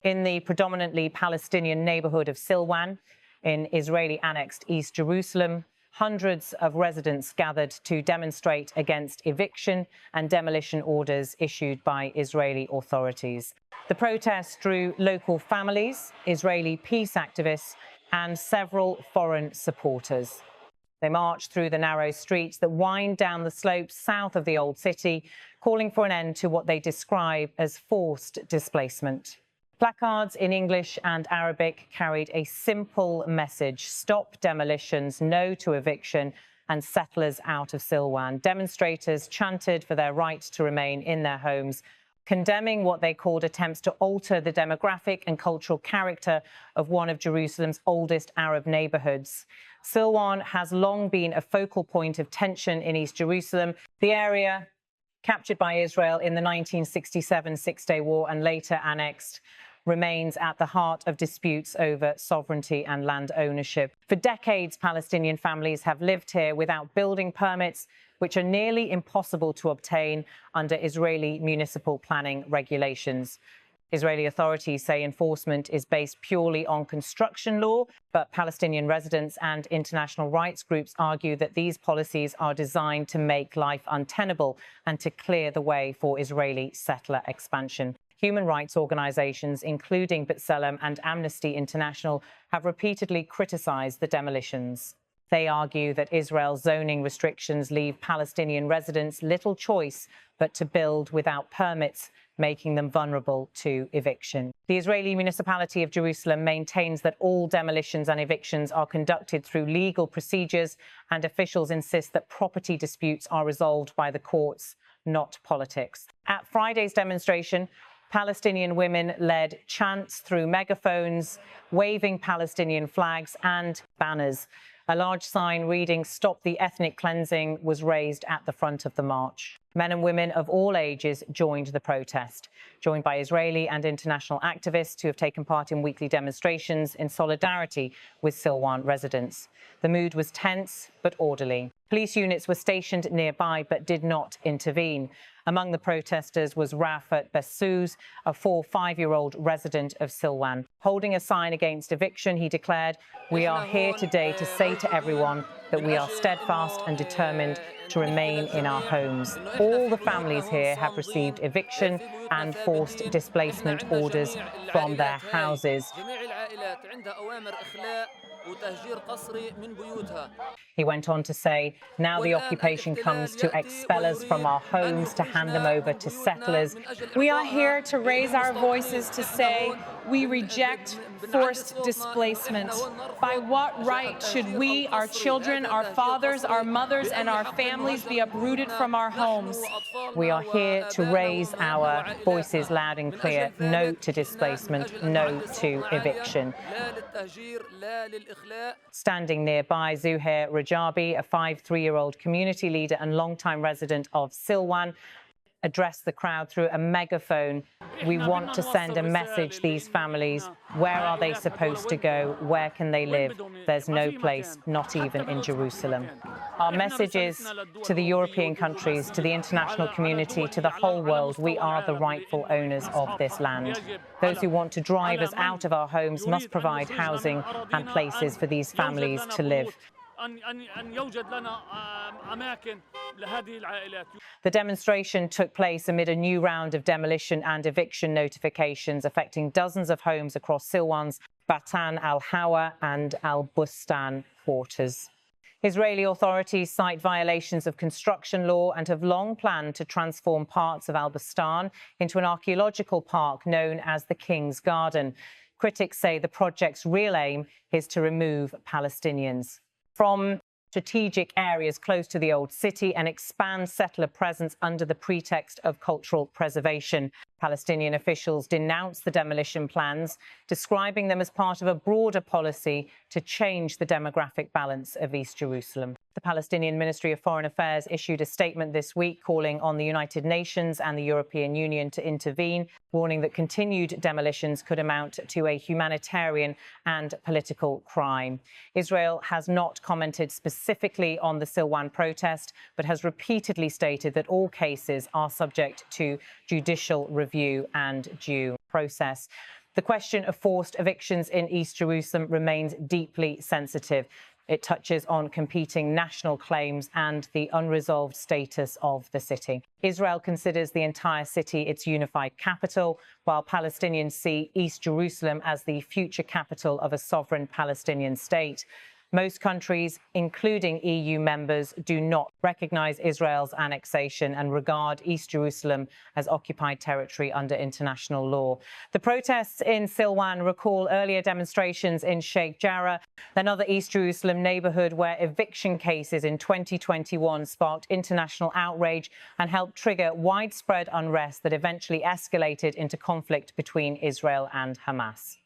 In the predominantly Palestinian neighborhood of Silwan, in Israeli-annexed East Jerusalem, hundreds of residents gathered to demonstrate against eviction and demolition orders issued by Israeli authorities. The protest drew local families, Israeli peace activists, and several foreign supporters. They marched through the narrow streets that wind down the slopes south of the old city, calling for an end to what they describe as forced displacement. Placards in English and Arabic carried a simple message: stop demolitions, no to eviction, and settlers out of Silwan. Demonstrators chanted for their right to remain in their homes, condemning what they called attempts to alter the demographic and cultural character of one of Jerusalem's oldest Arab neighborhoods. Silwan has long been a focal point of tension in East Jerusalem, the area captured by Israel in the 1967 Six-Day War and later annexed, remains at the heart of disputes over sovereignty and land ownership. For decades, Palestinian families have lived here without building permits, which are nearly impossible to obtain under Israeli municipal planning regulations. Israeli authorities say enforcement is based purely on construction law, but Palestinian residents and international rights groups argue that these policies are designed to make life untenable and to clear the way for Israeli settler expansion. Human rights organizations, including Bsous and Amnesty International, have repeatedly criticized the demolitions. They argue that Israel's zoning restrictions leave Palestinian residents little choice but to build without permits, making them vulnerable to eviction. The Israeli municipality of Jerusalem maintains that all demolitions and evictions are conducted through legal procedures, and officials insist that property disputes are resolved by the courts, not politics. At Friday's demonstration, Palestinian women led chants through megaphones, waving Palestinian flags and banners. A large sign reading "Stop the Ethnic Cleansing" was raised at the front of the march. Men and women of all ages joined the protest, joined by Israeli and international activists who have taken part in weekly demonstrations in solidarity with Silwan residents. The mood was tense but orderly. Police units were stationed nearby but did not intervene. Among the protesters was Raafat Bsous, a 5-year-old resident of Silwan. Holding a sign against eviction, he declared, "We are here today to say to everyone that we are steadfast and determined to remain in our homes. All the families here have received eviction and forced displacement orders from their houses." He went on to say, "Now the occupation comes to expel us from our homes, to hand them over to settlers. We are here to raise our voices to say we reject forced displacement. By what right should we, our children, our fathers, our mothers, and our families be uprooted from our homes? We are here to raise our voices loud and clear. No to displacement, no to eviction." Standing nearby, Zuheir Rajabi, a 53-year-old community leader and longtime resident of Silwan, addressed the crowd through a megaphone. "We want to send a message these families. Where are they supposed to go? Where can they live? There's no place, not even in Jerusalem." Our message is to the European countries, to the international community, to the whole world: we are the rightful owners of this land. Those who want to drive us out of our homes must provide housing and places for these families to live. The demonstration took place amid a new round of demolition and eviction notifications affecting dozens of homes across Silwan's Batan al-Hawa and al-Bustan quarters. Israeli authorities cite violations of construction law and have long planned to transform parts of al-Bustan into an archaeological park known as the King's Garden. Critics say the project's real aim is to remove Palestinians from strategic areas close to the old city and expand settler presence under the pretext of cultural preservation. Palestinian officials denounced the demolition plans, describing them as part of a broader policy to change the demographic balance of East Jerusalem. The Palestinian Ministry of Foreign Affairs issued a statement this week calling on the United Nations and the European Union to intervene, warning that continued demolitions could amount to a humanitarian and political crime. Israel has not commented specifically on the Silwan protest, but has repeatedly stated that all cases are subject to judicial review and due process. The question of forced evictions in East Jerusalem remains deeply sensitive. It touches on competing national claims and the unresolved status of the city. Israel considers the entire city its unified capital, while Palestinians see East Jerusalem as the future capital of a sovereign Palestinian state. Most countries, including EU members, do not recognize Israel's annexation and regard East Jerusalem as occupied territory under international law. The protests in Silwan recall earlier demonstrations in Sheikh Jarrah, another East Jerusalem neighborhood where eviction cases in 2021 sparked international outrage and helped trigger widespread unrest that eventually escalated into conflict between Israel and Hamas.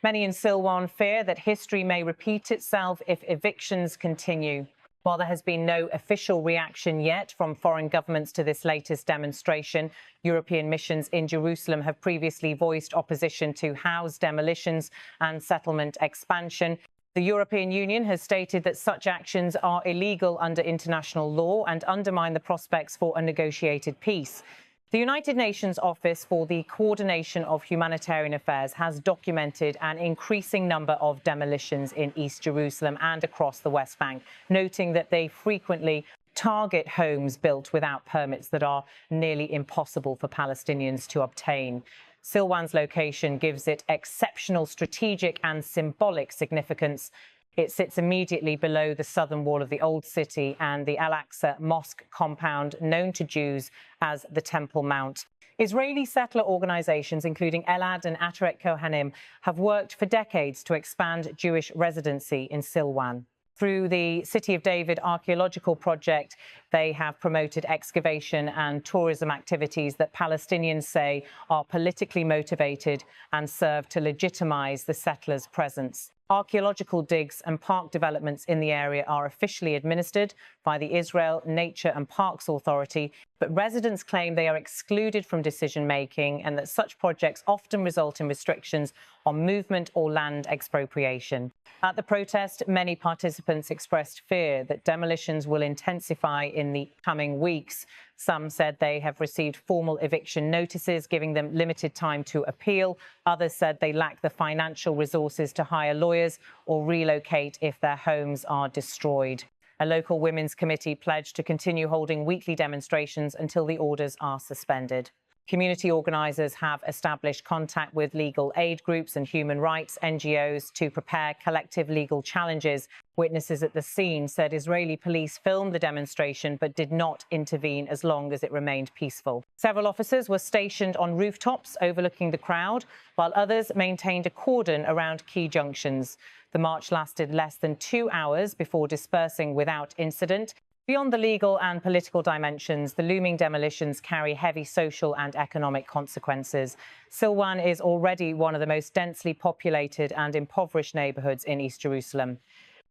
Many in Silwan fear that history may repeat itself if evictions continue. While there has been no official reaction yet from foreign governments to this latest demonstration, European missions in Jerusalem have previously voiced opposition to house demolitions and settlement expansion. The European Union has stated that such actions are illegal under international law and undermine the prospects for a negotiated peace. The United Nations Office for the Coordination of Humanitarian Affairs has documented an increasing number of demolitions in East Jerusalem and across the West Bank, noting that they frequently target homes built without permits that are nearly impossible for Palestinians to obtain. Silwan's location gives it exceptional strategic and symbolic significance. It sits immediately below the southern wall of the Old City and the Al-Aqsa Mosque compound, known to Jews as the Temple Mount. Israeli settler organizations, including Elad and Ateret Kohanim, have worked for decades to expand Jewish residency in Silwan. Through the City of David archaeological project, they have promoted excavation and tourism activities that Palestinians say are politically motivated and serve to legitimize the settlers' presence. Archaeological digs and park developments in the area are officially administered by the Israel Nature and Parks Authority, but residents claim they are excluded from decision-making and that such projects often result in restrictions on movement or land expropriation. At the protest, many participants expressed fear that demolitions will intensify in the coming weeks. Some said they have received formal eviction notices, giving them limited time to appeal. Others said they lack the financial resources to hire lawyers or relocate if their homes are destroyed. A local women's committee pledged to continue holding weekly demonstrations until the orders are suspended. Community organisers have established contact with legal aid groups and human rights NGOs to prepare collective legal challenges. Witnesses at the scene said Israeli police filmed the demonstration but did not intervene as long as it remained peaceful. Several officers were stationed on rooftops overlooking the crowd, while others maintained a cordon around key junctions. The march lasted less than 2 hours before dispersing without incident. Beyond the legal and political dimensions, the looming demolitions carry heavy social and economic consequences. Silwan is already one of the most densely populated and impoverished neighbourhoods in East Jerusalem.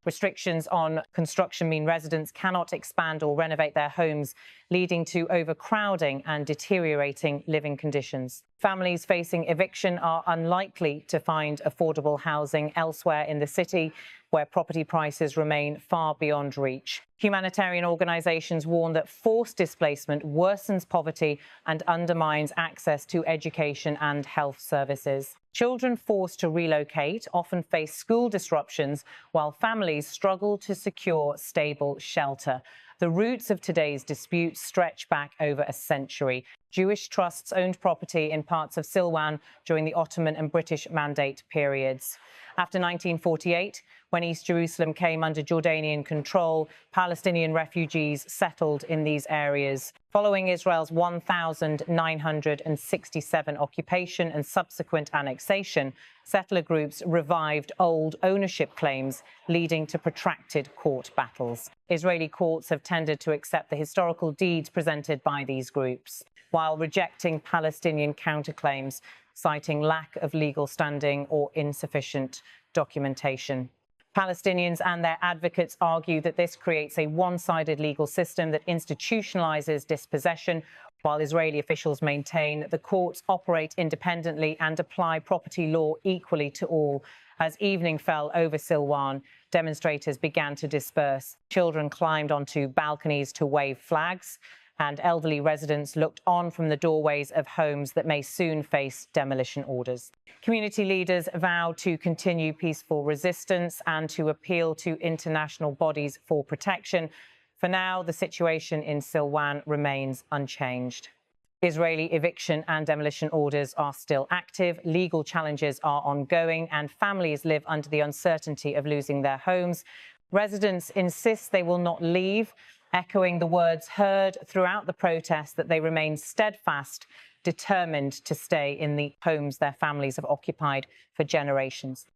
Restrictions on construction mean residents cannot expand or renovate their homes, leading to overcrowding and deteriorating living conditions. Families facing eviction are unlikely to find affordable housing elsewhere in the city, where property prices remain far beyond reach. Humanitarian organisations warn that forced displacement worsens poverty and undermines access to education and health services. Children forced to relocate often face school disruptions, while families struggle to secure stable shelter. The roots of today's disputes stretch back over a century. Jewish trusts owned property in parts of Silwan during the Ottoman and British Mandate periods. After 1948, when East Jerusalem came under Jordanian control, Palestinian refugees settled in these areas. Following Israel's 1,967 occupation and subsequent annexation, settler groups revived old ownership claims, leading to protracted court battles. Israeli courts have tended to accept the historical deeds presented by these groups, while rejecting Palestinian counterclaims, citing lack of legal standing or insufficient documentation. Palestinians and their advocates argue that this creates a one-sided legal system that institutionalizes dispossession, while Israeli officials maintain the courts operate independently and apply property law equally to all. As evening fell over Silwan, demonstrators began to disperse. Children climbed onto balconies to wave flags, and elderly residents looked on from the doorways of homes that may soon face demolition orders. Community leaders vowed to continue peaceful resistance and to appeal to international bodies for protection. For now, the situation in Silwan remains unchanged. Israeli eviction and demolition orders are still active, legal challenges are ongoing, and families live under the uncertainty of losing their homes. Residents insist they will not leave, echoing the words heard throughout the protest that they remain steadfast, determined to stay in the homes their families have occupied for generations.